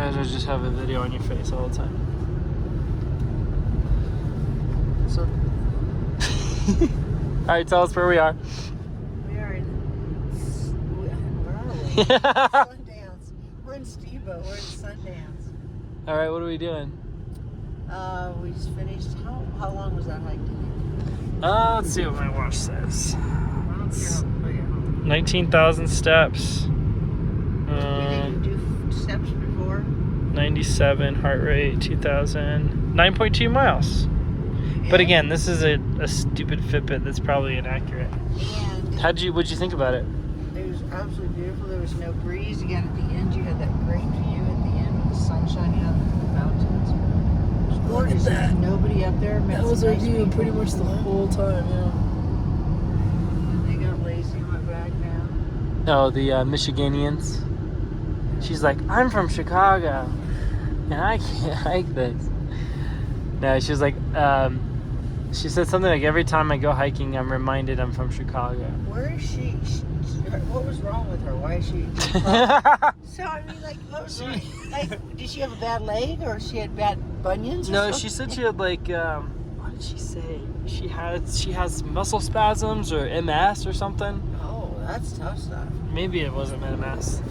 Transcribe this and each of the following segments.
Imagine just have a video on your face all the time. So, All right, tell us where we are. we are in. Where are we? Sundance. We're in Stevo. We're in Sundance. All right, what are we doing? We just finished. How long was that hike? Let's see what my watch says. I don't care how 19,000 steps. we didn't do steps before. 97 heart rate, 2,000, 9.2 miles. But again, this is a stupid Fitbit that's probably inaccurate. And What'd you think about it? it was absolutely beautiful. There was no breeze. Again, at the end, you had that great view at the end with the sun shining on the mountains. It was gorgeous. There was nobody up there. Met That was some our nice view people. pretty much the whole time, yeah. And they got lazy and went back now. Oh, the Michiganians. She's like, I'm from Chicago, and I can't hike this. No, she was like, she said something like, every time I go hiking, I'm reminded I'm from Chicago. Where is she? What was wrong with her? Why is she? So I mean, like, what was wrong? Like, did she have a bad leg, or she had bad bunions? Or No, something? she said she had like, what did she say? She has muscle spasms or MS or something. Oh, that's tough stuff. Maybe it wasn't MS.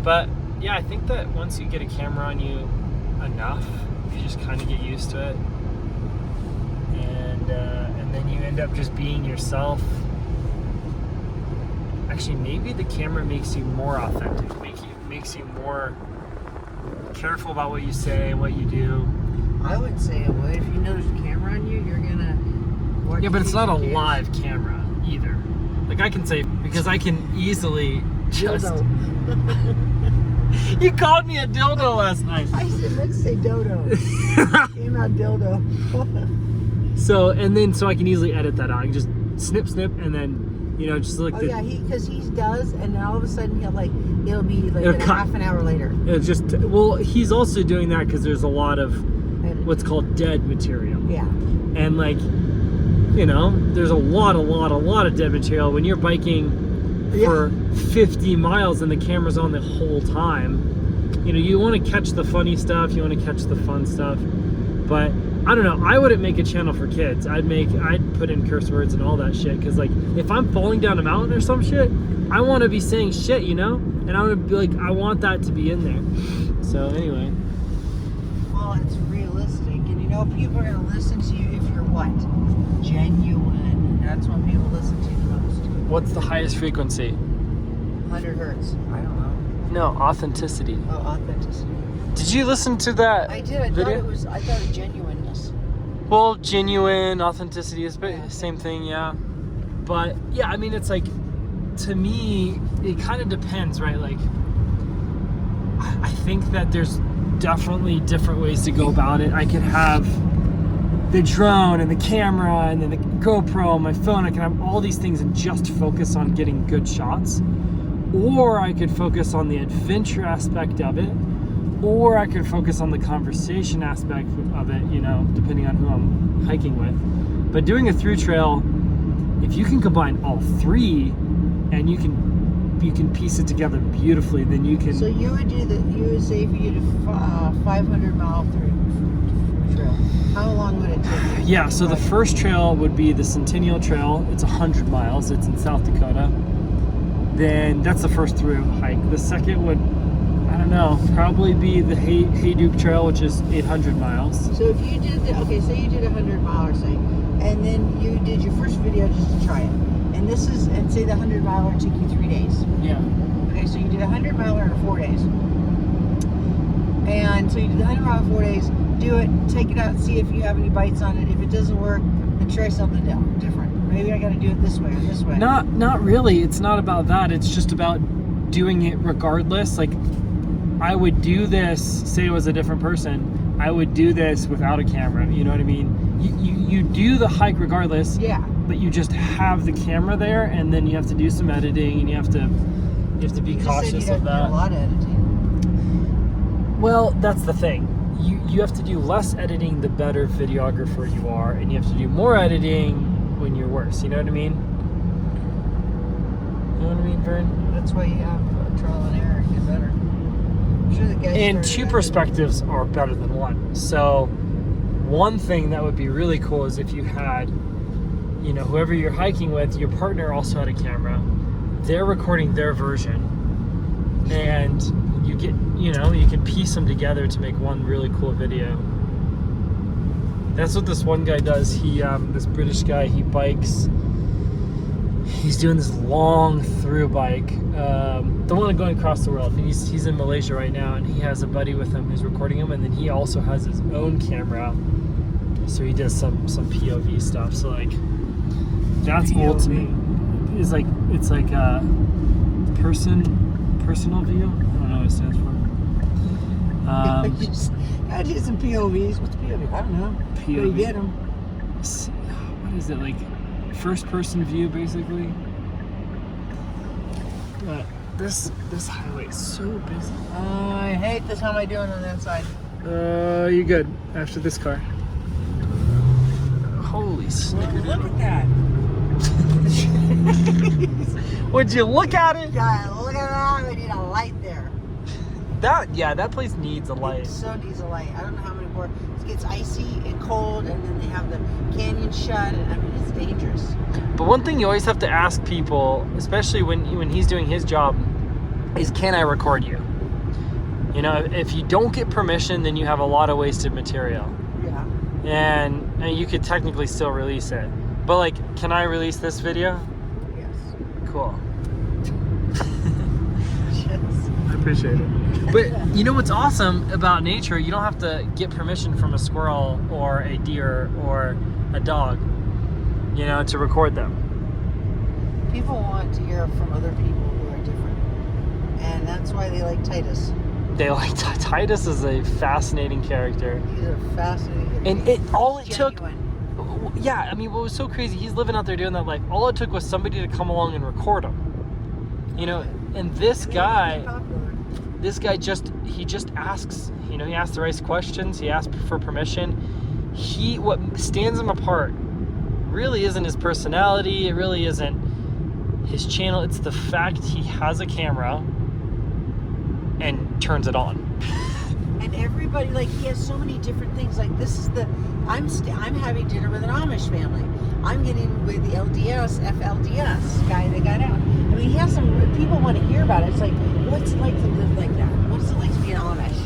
But yeah, I think that once you get a camera on you enough, you just kind of get used to it. And then you end up just being yourself. Actually, maybe the camera makes you more authentic. Makes you more careful about what you say, what you do. I would say it would. If you know there's a camera on you, you're gonna. Yeah, but it's not a live camera either. Like I can say, because I can easily just. Dildo. You called me a dildo last night. I said, let's say dodo. Came out dildo. So I can easily edit that out. I can just snip, and then, just like Because he does, and then all of a sudden it'll be like It'll cut. half an hour later. It's just, he's also doing that because there's a lot of what's called dead material. Yeah. And there's a lot of dead material. When you're biking for 50 miles and the camera's on the whole time, you want to catch the funny stuff, you want to catch the fun stuff. But I don't know, I wouldn't make a channel for kids. I'd put in curse words and all that shit, because like if I'm falling down a mountain or some shit, I want to be saying shit, and I want to be like, I want that to be in there. So anyway. Well, it's realistic, and people are going to listen to you if you're what? Genuine. That's when people listen to you the most. What's the highest frequency? 100 hertz. I don't know. No, authenticity. Oh, authenticity. Did you listen to that I did. I video? thought it was genuineness. Well, genuine, authenticity is same thing, yeah. But yeah, I mean, it's like, to me, it kind of depends, right? Like, I think that there's definitely different ways to go about it. I could have the drone and the camera and then the GoPro on my phone. I can have all these things and just focus on getting good shots. Or I could focus on the adventure aspect of it. Or I could focus on the conversation aspect of it, depending on who I'm hiking with. But doing a through trail, if you can combine all three and you can piece it together beautifully, then you can. So you would say if you did a 500-mile through trail, how long would it take? Yeah, so the first trail would be the Centennial Trail. It's 100 miles. It's in South Dakota. Then that's the first through hike. The second would, I don't know, probably be the Hayduke Trail, which is 800 miles. So if you did, say you did 100 mile or say, and then you did your first video just to try it. And say the 100 miler took you 3 days. Yeah. Okay, so you did a 100 miler in 4 days. And so you did the 100 mile in 4 days, do it, take it out, see if you have any bites on it. If it doesn't work, then try something different. Maybe I got to do it this way or this way. Not really. It's not about that. It's just about doing it regardless. Like, I would do this, say it was a different person, I would do this without a camera. You know what I mean? You do the hike regardless. Yeah. But you just have the camera there, and then you have to do some editing, and you have to be cautious of that. A lot of editing. Well, that's the thing. You have to do less editing the better videographer you are, and you have to do more editing when you're worse. You know what I mean? You know what I mean, Vern? That's why you have trial and error to get better. I'm sure the guy And started two out- perspectives are better than one. So one thing that would be really cool is if you had, you know, whoever you're hiking with, your partner also had a camera. They're recording their version. And you get, you know, you can piece them together to make one really cool video. That's what this one guy does. He, this British guy, he bikes. He's doing this long through bike, the one going across the world. And he's in Malaysia right now, and he has a buddy with him who's recording him, and then he also has his own camera. So he does some POV stuff. So like, that's POV. ultimate. It's like personal view. I don't know what it stands for. I did some POVs. What's POV? I don't know. But you get them. What is it, like first person view basically? But this highway is so busy. I hate this. How am I doing on that side? You're good after this car. Holy snickerdoodle. Look at that. Would you look at it? Yeah, look at that. We need a light there. That place needs a light. It so needs a light. I don't know how many more. It gets icy and cold, and then they have the canyon shut, and I mean, it's dangerous. But one thing you always have to ask people, especially when he's doing his job, is can I record you? You know, if you don't get permission, then you have a lot of wasted material. Yeah. And you could technically still release it. But like, can I release this video? Yes. Cool. Yes. I appreciate it. But you know what's awesome about nature? You don't have to get permission from a squirrel or a deer or a dog, you know, to record them. People want to hear from other people who are different, and that's why they like Titus. They like Titus is a fascinating character. He's a fascinating. And it took. Genuine. Yeah, I mean, what was so crazy? He's living out there doing that life. All it took was somebody to come along and record him. You know, and this And guy. they're popular. This guy just asks, you know, he asks the right questions, he asks for permission. What stands him apart really isn't his personality, it really isn't his channel, it's the fact he has a camera and turns it on. And everybody, like, he has so many different things. Like, this is I'm having dinner with an Amish family. I'm getting with the FLDS guy that got out. I mean, he has people want to hear about it. It's like, what's it like to live like that? What's it like to be an Amish?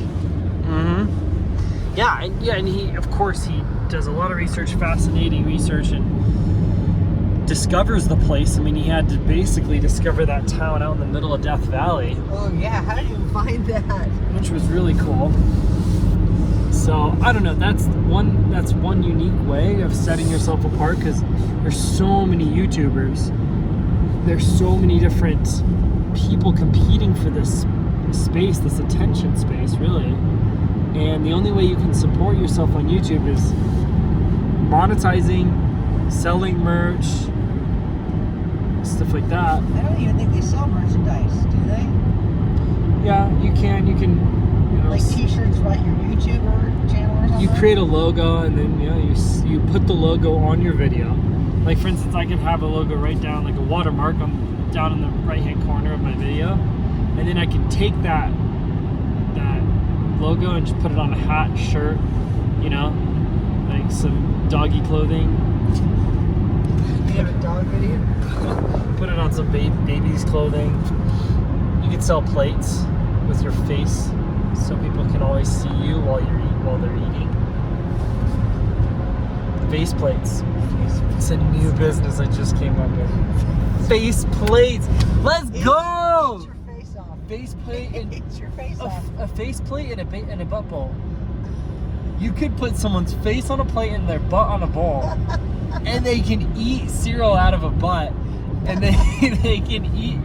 Mm-hmm. Yeah, and he, of course, he does a lot of research, fascinating research, and discovers the place. I mean, he had to basically discover that town out in the middle of Death Valley. Oh, yeah. How did you find that? Which was really cool. So I don't know. That's one unique way of setting yourself apart, because there's so many YouTubers. There's so many different people competing for this space, this attention space, really. And the only way you can support yourself on YouTube is monetizing, selling merch, stuff like that. I don't even think they sell merchandise, do they? Yeah, you can, you know, Like t-shirts about your YouTuber channel or something? you create a logo, and then, you know, you put the logo on your video. Like, for instance, I could have a logo right down, like a watermark down in the right-hand corner of my video, and then I can take that logo and just put it on a hat, shirt, you know, like some doggy clothing. You have a dog video? Put it on some baby's clothing. You can sell plates with your face, so people can always see you while they're eating. Face plates. It's a new business I just came up with. Face plates. Let's go. Eat your face off. Face plate and Eat your face off. a face plate and a butt bowl. You could put someone's face on a plate and their butt on a bowl, and they can eat cereal out of a butt, and they can eat.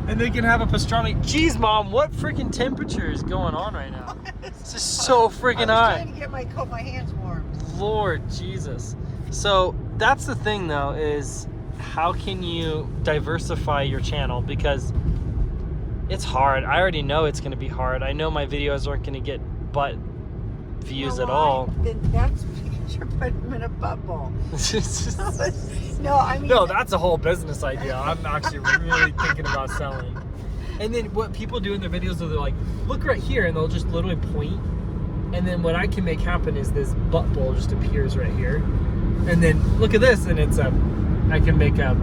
And they can have a pastrami. Jeez, Mom, what freaking temperature is going on right now? It's just so freaking hot. I was trying to get my hands warm. Lord Jesus. So that's the thing, though, is how can you diversify your channel? Because it's hard. I already know it's going to be hard. I know my videos aren't going to get butt views at all. Then that's because you're putting them in a butt bowl. No, I mean... No, that's a whole business idea. I'm actually really thinking about selling. And then what people do in their videos is they're like, look right here, and they'll just literally point. And then what I can make happen is this butt bowl just appears right here. And then look at this, and it's I can make a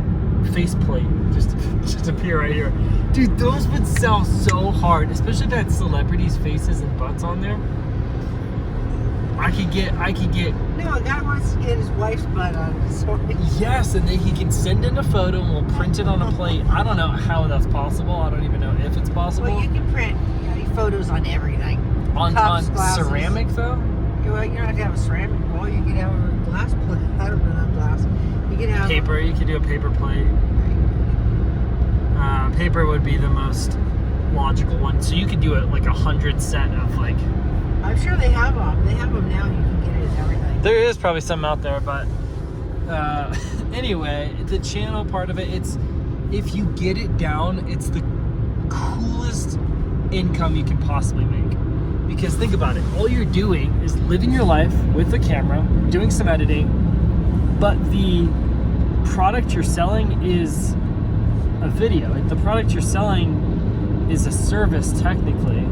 face plate just appear right here. Dude, those would sell so hard, especially if it had celebrities' faces and butts on there. I could get. No, a guy wants to get his wife's butt on it. So Yes, and then he can send in a photo and we'll print it on a plate. I don't know how that's possible. I don't even know if it's possible. well, you can print photos on everything. on cups, glasses. ceramic though? Well, you don't have to have a ceramic bowl. You can have a glass plate. I don't know, not glass. You can have Paper. You could do a paper plate. Paper would be the most logical one. So you could do it like 100 set of like. I'm sure they have them. They have them now. You can get it and everything. There is probably some out there, but anyway, the channel part of it, it's if you get it down, it's the coolest income you can possibly make. Because think about it, all you're doing is living your life with the camera, doing some editing, but the product you're selling is a video. The product you're selling is a service technically,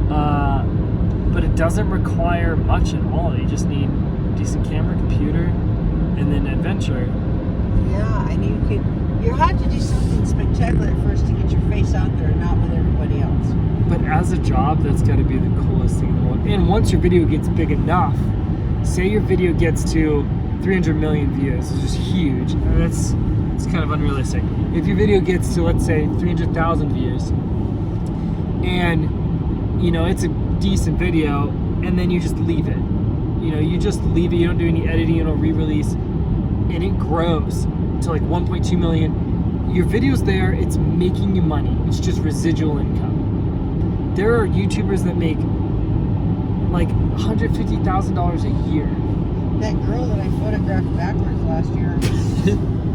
but it doesn't require much at all. You just need a decent camera, computer, and then adventure. Yeah, and you have to do something spectacular at first to get your face out there and not with everybody else. But as a job, that's got to be the coolest thing in the world. And once your video gets big enough, say your video gets to 300 million views, it's just huge. And it's kind of unrealistic. If your video gets to, let's say, 300,000 views, and it's a decent video, and then you just leave it. You just leave it. You don't do any editing. You don't re-release, and it grows to like 1.2 million. Your video's there. It's making you money. It's just residual income. There are YouTubers that make like $150,000 a year. That girl that I photographed backwards last year,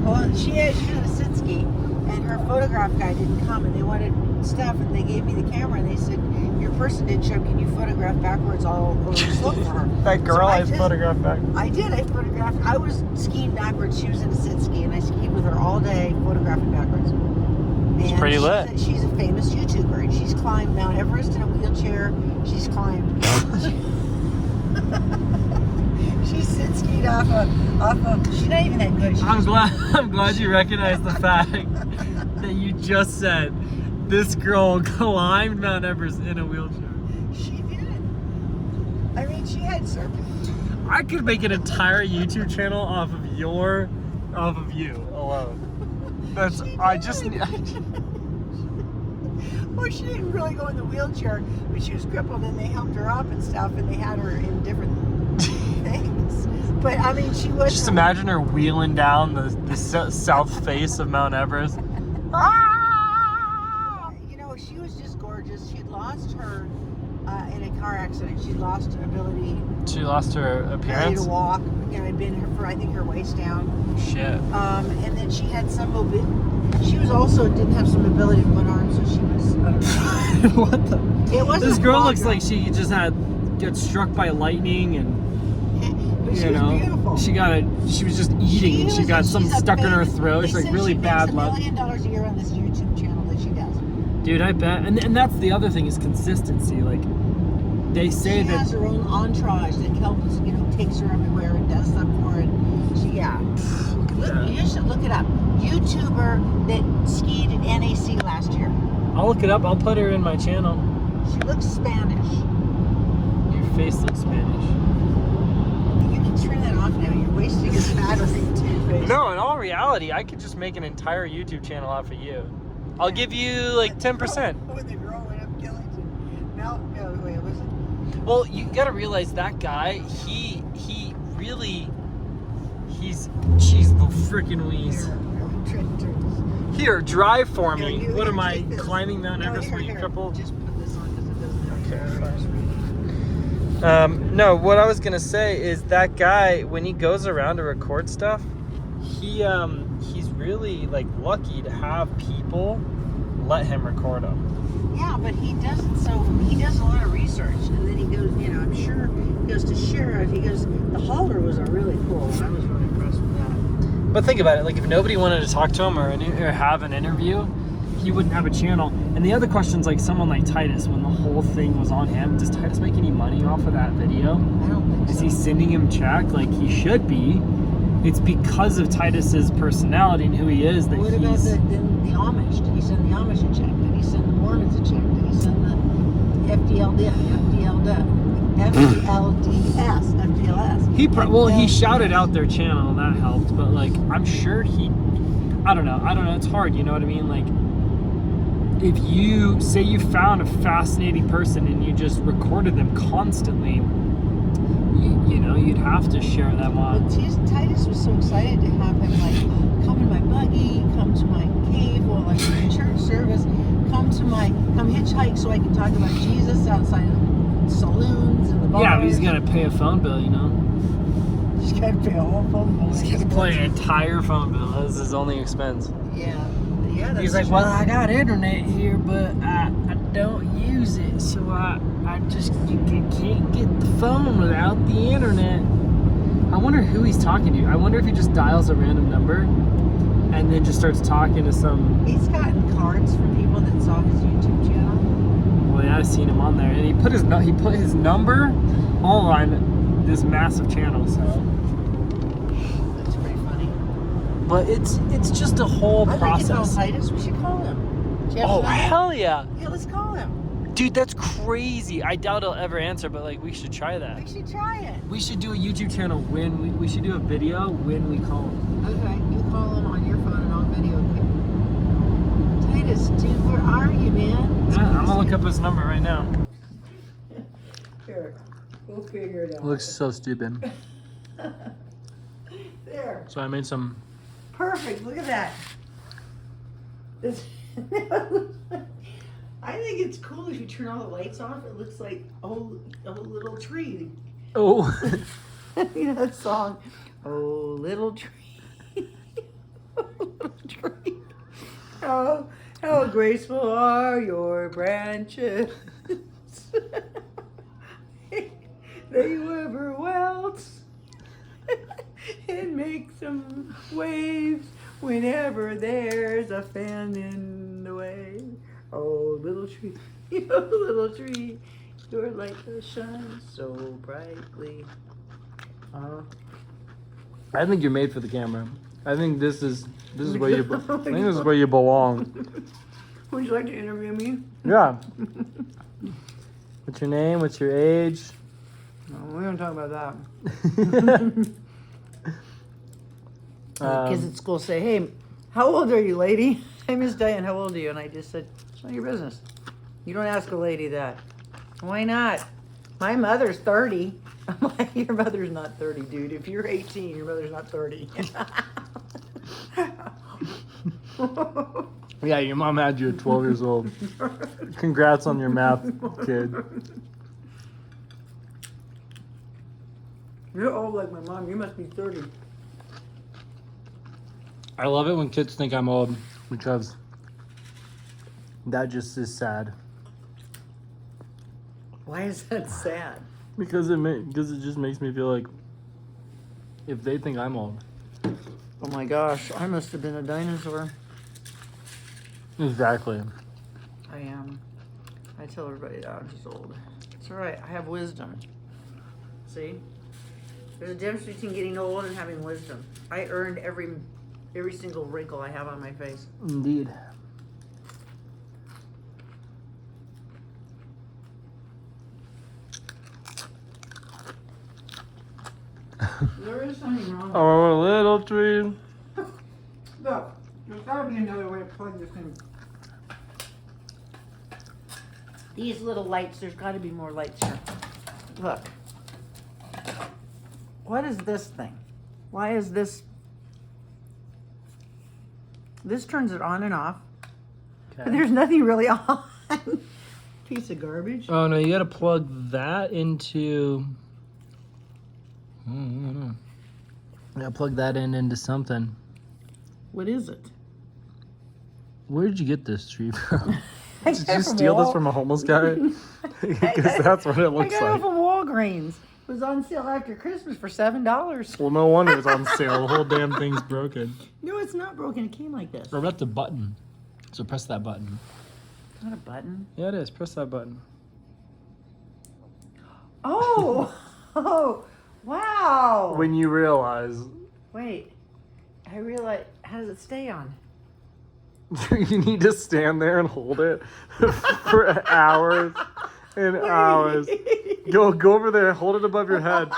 well, she had a sit ski, and her photograph guy didn't come, and they wanted stuff, and they gave me the camera, and they said, your person didn't show, can you photograph backwards? I'll just look for her. That girl I photographed back. I did. I photographed. I was skiing backwards. She was in a sit ski, and I skied with her all day photographing backwards. It's pretty lit. She's a famous YouTuber, and she's climbed Mount Everest in a wheelchair. She's climbed. She sit skied off of. She's not even that good. I'm glad you recognize the fact that you just said this girl climbed Mount Everest in a wheelchair. She did. I mean, she had serpents. I could make an entire YouTube channel off of you alone. That's Well, she didn't really go in the wheelchair, but she was crippled, and they helped her up and stuff, and they had her in different things. But I mean, she was. Just imagine her wheeling down the south face of Mount Everest. She was just gorgeous. She had lost her in a car accident. She lost her ability. She lost her appearance. To walk. It'd been for I think her waist down. Shit. And then she had some mobility. She was also didn't have some mobility in one arm, so she was. I don't know. What the? It wasn't. This girl looks like she just got struck by lightning and. But she was beautiful. She was just eating and she got something stuck in her throat. It's like really bad luck. She makes $1 million a year on this YouTube channel that she does. Dude, I bet. And that's the other thing is consistency. Like, they say she has her own entourage that helps, takes her everywhere and does stuff for her. You should look it up. YouTuber that skied at NAC last year. I'll look it up. I'll put her in my channel. She looks Spanish. Your face looks Spanish. You can turn that off now. You're wasting his battery to your face. No, in all reality, I could just make an entire YouTube channel off of you. I'll give you like 10%. When the girl went up Killington. No, wait, was it? Well, you gotta realize that guy, she's the freaking wheeze. Here, drive for me. What am I, climbing Mount Everest when you crippled? Just put this on because it doesn't. Okay, fine. No, what I was gonna say is that guy, when he goes around to record stuff, he's really like lucky to have people let him record them. Yeah, but he doesn't. So he does a lot of research, and then he goes. I'm sure he goes to Sheriff. He goes. The hauler was a really cool. I was really impressed with that. But think about it. Like if nobody wanted to talk to him or have an interview, he wouldn't have a channel. And the other question's like someone like Titus, when the whole thing was on him, does Titus make any money off of that video? I don't think so. Is he sending him check? Like he should be. It's because of Titus's personality and who he is that What about the Amish? Did he send the Amish a check? Did he send the Mormons a check? Did he send the FDLS? He shouted out their channel and that helped, but like I'm sure I don't know, it's hard, you know what I mean? Like if you say you found a fascinating person and you just recorded them constantly, you know, you'd have to share them on. But Titus was so excited to have him like come in my buggy, come to my cave while I'm in church service, come hitchhike so I can talk about Jesus outside of the saloons and the bars. Yeah, but he's gonna pay a phone bill, you know. He's gotta pay a whole phone bill. He's gonna pay an entire phone bill. That's his only expense. Yeah, that's he's like, true. well, I got internet here, but I don't use it, so I just can't get the phone without the internet. I wonder who he's talking to. I wonder if he just dials a random number and then just starts talking to some. He's gotten cards from people that saw his YouTube channel. Well, yeah, I've seen him on there, and he put his number on this massive channel. So that's pretty funny. But it's just a whole process. I'd like to call Titus. We should call him. Oh hell yeah! Yeah, let's call him. Dude, that's crazy. I doubt he'll ever answer, but like we should try that. We should try it. We should do a YouTube channel when we should do a video when we call him. Okay, you call him on your phone and I'll video him. Titus, dude, where are you, man? Yeah, I'm gonna look up his number right now. Here, we'll figure it out. Looks so stupid. There. So I made some. Perfect. Look at that. This. I think it's cool if you turn all the lights off. It looks like a little tree. Oh. You know that song? Oh, little tree. Oh, little tree. Oh, how graceful are your branches. They ever welts and make some waves whenever there's a fan in the way. Oh, little tree, oh, little tree, your light does shine so brightly. I think you're made for the camera. I think this is where you. I think this is where you belong. Would you like to interview me? Yeah. What's your name? What's your age? No, we don't talk about that. Kids at school say, "Hey, how old are you, lady?" "Hey, Miss Diane, how old are you?" And I just said, "It's none of your business. You don't ask a lady that." "Why not?" "My mother's 30. I'm like, "Your mother's not 30, dude. If you're 18, your mother's not 30. Yeah, your mom had you at 12 years old. Congrats on your math, kid. You're old like my mom. You must be 30. I love it when kids think I'm old because that just is sad. Why is that sad? Because it just makes me feel like if they think I'm old. Oh my gosh, I must have been a dinosaur. Exactly. I am. I tell everybody that I'm just old. It's all right. I have wisdom. See? There's a difference between getting old and having wisdom. I earned every single wrinkle I have on my face. Indeed. There is something wrong. Oh, little tree. Look, there's got to be another way to plug this in. These little lights, there's got to be more lights here. Look. What is this thing? Why is this? This turns it on and off. Okay. But there's nothing really on. Piece of garbage. Oh no, you gotta plug that into. I don't know. You gotta plug that into something. What is it? Where did you get this tree from? I Did got you it from steal this from a homeless guy? Because that's what it I looks got it like. from Walgreens. It was on sale after Christmas for $7. Well, no wonder it's on sale. The whole damn thing's broken. No, it's not broken. It came like this. Or that's a button. So press that button. Is that a button? Yeah, it is. Press that button. Oh! Oh! Wow! When you realize Wait. I realize. How does it stay on? you need to stand there and hold it for hours and hours. Go over there, hold it above your head,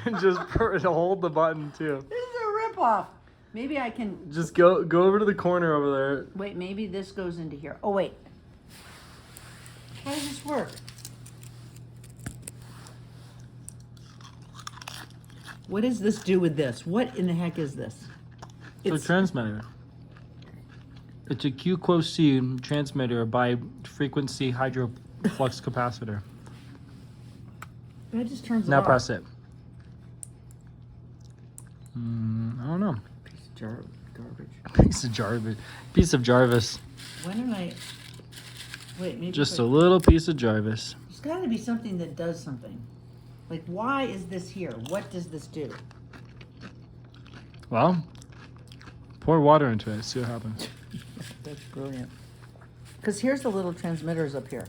and just hold the button too. This is a ripoff. Maybe I can. Just go over to the corner over there. Wait, maybe this goes into here. Oh, wait. How does this work? What does this do with this? What in the heck is this? It's a transmitter. It's a QQC transmitter by frequency hydroflux capacitor. That just turns it Now off. press it. I don't know. Piece of garbage. Piece of Jarvis. When did I... Wait, maybe... Just a little piece of Jarvis. There's got to be something that does something. Like, why is this here? What does this do? Well, pour water into it. See what happens. That's brilliant. Because here's the little transmitters up here.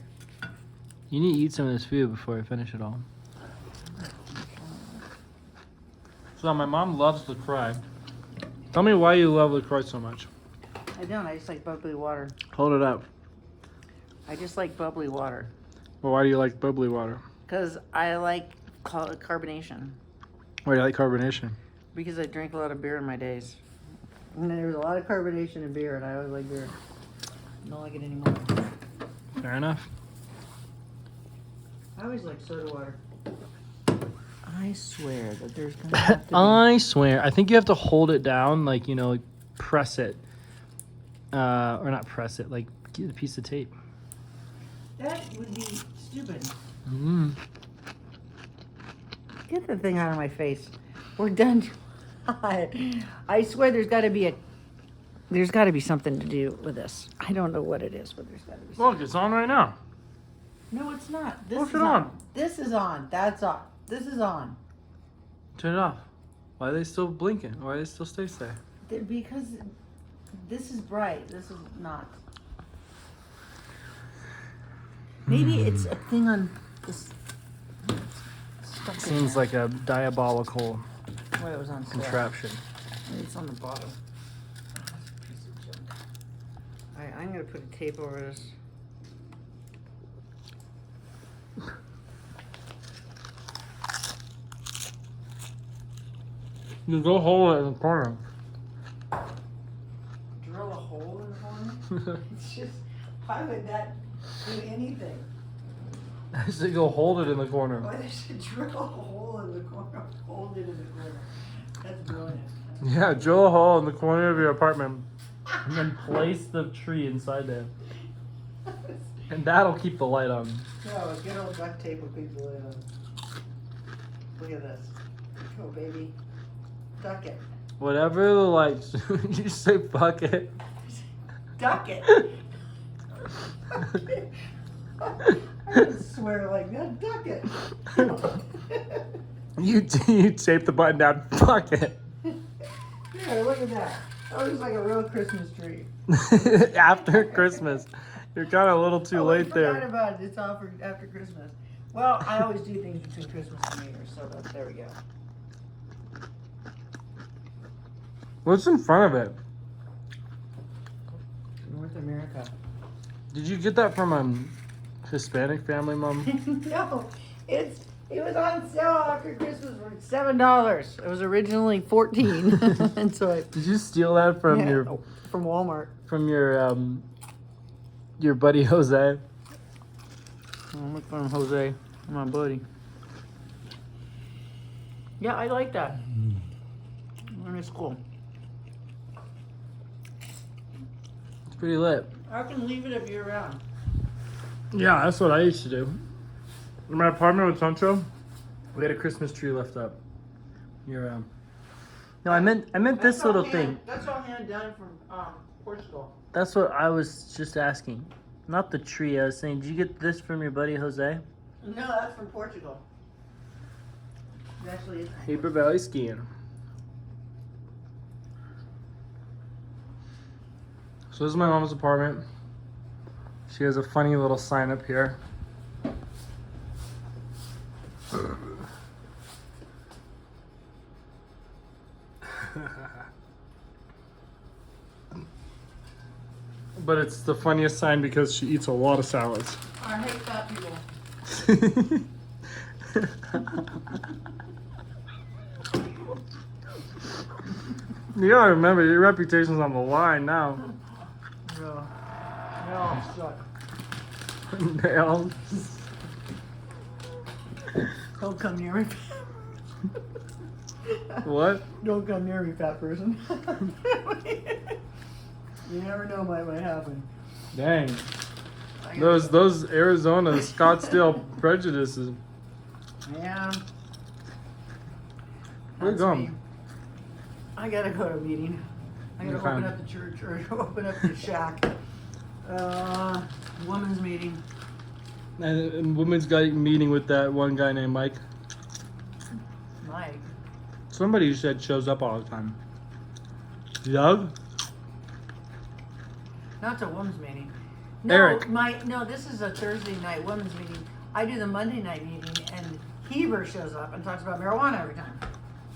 You need to eat some of this food before I finish it all. So my mom loves LaCroix. Tell me why you love LaCroix so much. I don't. I just like bubbly water. Hold it up. I just like bubbly water. Well, why do you like bubbly water? Because I like carbonation. Why do you like carbonation? Because I drink a lot of beer in my days. And there was a lot of carbonation in beer, and I always like beer. I don't like it anymore. Fair enough. I always like soda water. I swear that there's going to have to be... I swear. I think you have to hold it down, like, you know, like press it. Or not press it, like get a piece of tape. That would be stupid. Get the thing out of my face. We're done. I swear there's got to be something to do with this. I don't know what it is, but there's got to be something. Look, it's on right now. No, it's not. This Look is it on. This is on. That's on. This is on. Turn it off. Why are they still blinking? Why do they still stay there? Because this is bright. This is not. Maybe it's a thing on this. Seems like a diabolical Well, it was on sale. contraption. Maybe it's on the bottom. Oh, that's a piece of junk. Alright, I'm gonna put a tape over this. You go hold it in the corner. Drill a hole in the corner? It's just, why would that do anything? I said go hold it in the corner. Why they should drill a hole in the corner? Hold it in the corner. That's brilliant. Yeah, drill a hole in the corner of your apartment and then place the tree inside there. And that'll keep the light on. No, a good old duct tape will keep the lid on. Look at this. Oh, baby. Duck it. Whatever the lights. You say fuck it. Duck it. I didn't swear like that. Duck it. You tape the button down. Fuck it. Yeah, look at that. That looks like a real Christmas tree. After Christmas. You're kind of a little too late I forgot there. about it. It's all for after Christmas. Well, I always do things between Christmas and New Year's, so there we go. What's in front of it? North America. Did you get that from a Hispanic family, Mom? No, it was on sale after Christmas for $7. It was originally $14, and so Did you steal that from from Walmart. from your buddy Jose? I'm looking for Jose, my buddy. Yeah, I like that. And it's cool. It's pretty lit. I can leave it if you're around. Yeah, that's what I used to do. In my apartment with Sancho, we had a Christmas tree left up. No, I meant this little thing. That's all hand done from Portugal. That's what I was just asking. Not the tree. I was saying, did you get this from your buddy Jose? No, that's from Portugal. It actually is. Paper Valley skiing. So So this is my mom's apartment. She has a funny little sign up here. But it's the funniest sign because she eats a lot of salads. I hate fat people. You gotta remember, your reputation's on the line now. No. No, suck. Nails. Don't come near me. What? Don't come near me, fat person. You never know what might happen. Dang. Those Arizona Scottsdale prejudices. Yeah. Where you That's going? me. I gotta go to a meeting. I gotta Okay. open up the church or open up the shack. Women's meeting. And women's got meeting with that one guy named Mike. Mike. Somebody you said shows up all the time. Doug? Not to women's meeting. No, Eric. No, this is a Thursday night women's meeting. I do the Monday night meeting, and Heber shows up and talks about marijuana every time.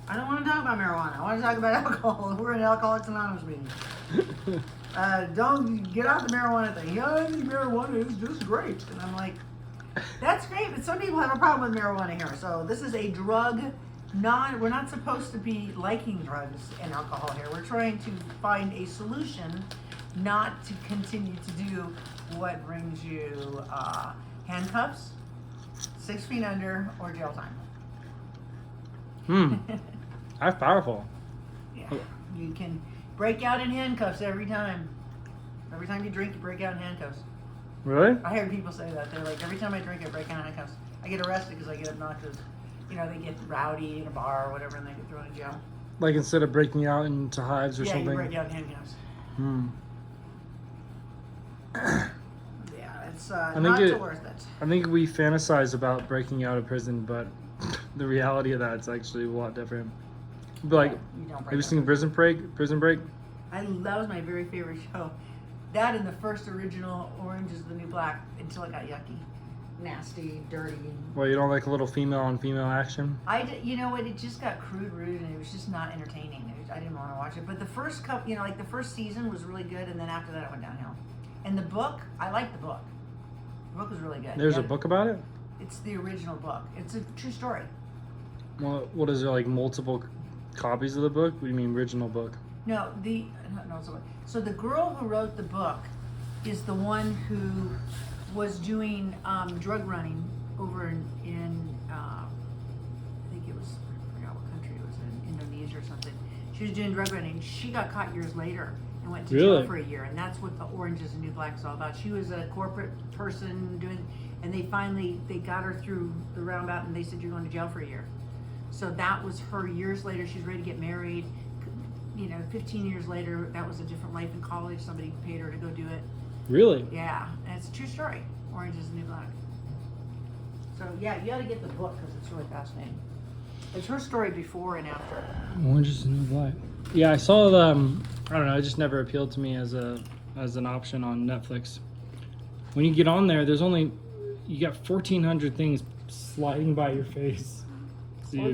I don't want to talk about marijuana. I want to talk about alcohol. We're in Alcoholics Anonymous meeting. Don't get out the marijuana thing. Yeah, I think marijuana is just great. And I'm like, that's great, but some people have a problem with marijuana here. So this is a drug. We're not supposed to be liking drugs and alcohol here. We're trying to find a solution, not to continue to do what brings you handcuffs, 6 feet under, or jail time. That's powerful. Yeah, you can break out in handcuffs every time. Every time you drink, you break out in handcuffs. Really? I heard people say that. They're like, every time I drink, I break out in handcuffs. I get arrested because I get obnoxious. You know, they get rowdy in a bar or whatever, and they get thrown in jail. Like instead of breaking out into hives or Yeah, something? you break out in handcuffs. Yeah, it's not worth it. I think we fantasize about breaking out of prison, but the reality of that is actually a lot different. But like, You don't break have you out. seen Prison Break? Prison Break? That was my very favorite show. That and the first original Orange is the New Black until it got yucky. Nasty, dirty. Well, you don't like a little female on female action? You know what? It just got crude, rude, and it was just not entertaining. I didn't want to watch it. But the first couple, like the first season was really good, and then after that it went downhill. And the book, I liked the book. The book was really good. There's a book about it? It's the original book. It's a true story. Well, what is there, like multiple copies of the book? What do you mean original book? No, so the girl who wrote the book is the one who was doing drug running over in I think it was, I forgot what country it was in, Indonesia or something. She was doing drug running. She got caught years later and went to jail for a year, and that's what the Orange is the New Black is all about. She was a corporate person and they got her through the roundabout, and they said, you're going to jail for a year. So that was her years later. She's ready to get married. 15 years later, that was a different life in college. Somebody paid her to go do it. Really? Yeah, and it's a true story. Orange is the New Black. So yeah, you got to get the book because it's really fascinating. It's her story before and after. Orange is the New Black. Yeah, I saw I don't know. It just never appealed to me as an option on Netflix. When you get on there, you got 1,400 things sliding by your face. So Well,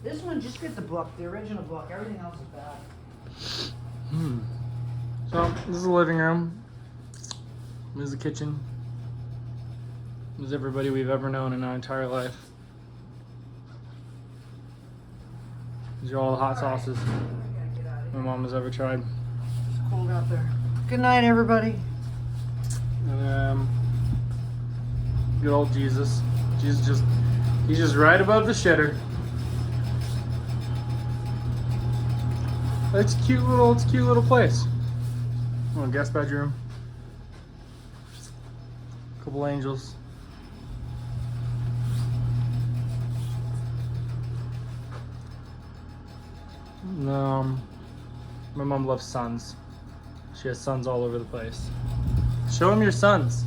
this one. Just get the book, the original book. Everything else is bad. So this is the living room. This is the kitchen. This is everybody we've ever known in our entire life. These are all the hot sauces I gotta get out of my here. mom has ever tried. It's cold out there. Good night, everybody. And good old Jesus. He's just right above the shitter. It's a cute little place. Oh, guest bedroom. Couple angels. My mom loves sons. She has sons all over the place. Show them your sons.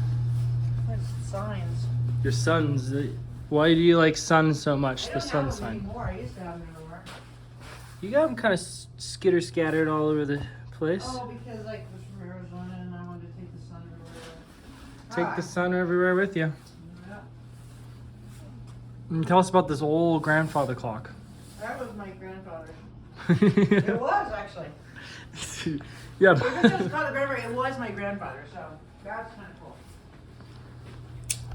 That's signs. Your sons. Why do you like sun so much? I The don't sun have them sign. anymore. I used to have them everywhere. You got them kind of skitter scattered all over the place. Oh, because like was from Arizona take the sun everywhere with you. And tell us about this old grandfather clock. That was my grandfather's. It was actually. Yeah. It was just called a grandfather. It was my grandfather, so that's kind of cool.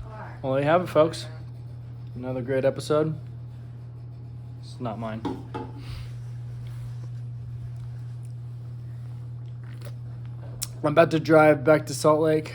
All right. Well, there you have it, folks. Another great episode. It's not mine. I'm about to drive back to Salt Lake.